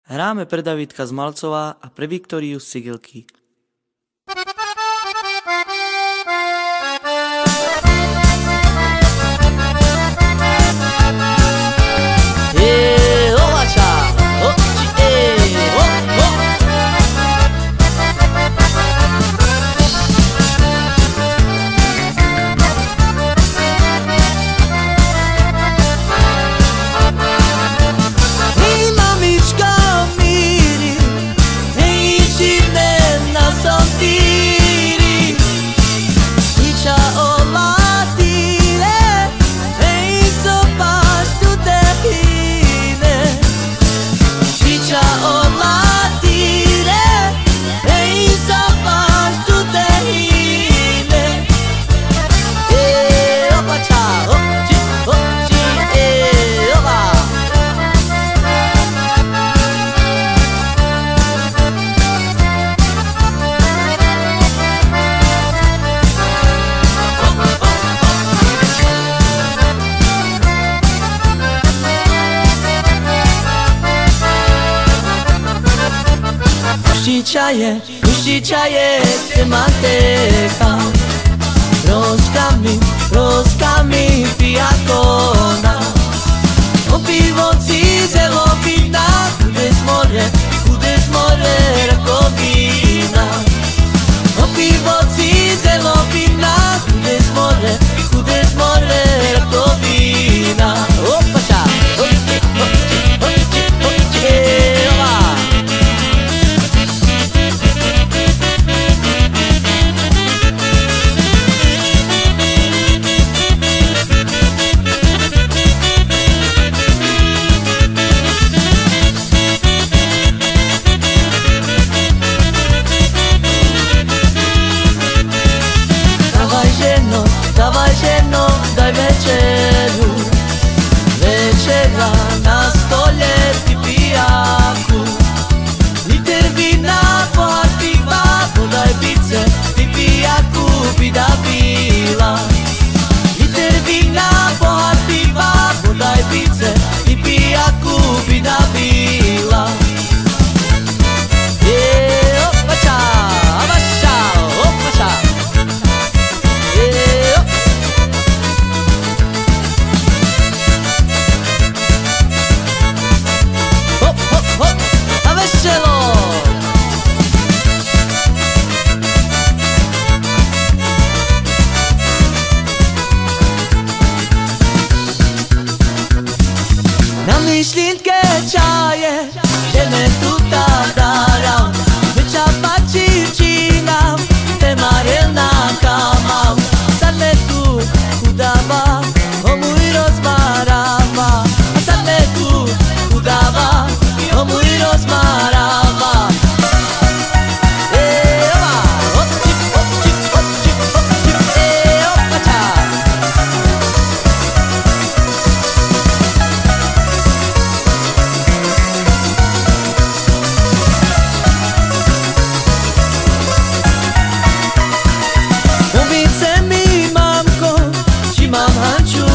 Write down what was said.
Hráme pre Davidka z Malcová a pre Viktóriu z Cigelky. Puści czaje, ty manteca Roskami pijakona O piwo cizelo wina Kudy z more rakovina O piwo cizelo wina Kudy z more rakovina Opača, dawaj ženo, daj večeru Večera na stole ti pijaku Liter vina, pohár piva, podaj pice Ti pijaku bi da bila Liter vina, pohár piva, podaj pice Ti pijaku bi da bila Opača, avaša, opača Na myšlinke čaje, ideme tu tadarám Vyčapa čivčinám, temarelná kamám Sadne tu chudáva, o môj rozmaráva A sadne tu chudáva, o môj rozmaráva Mám hanču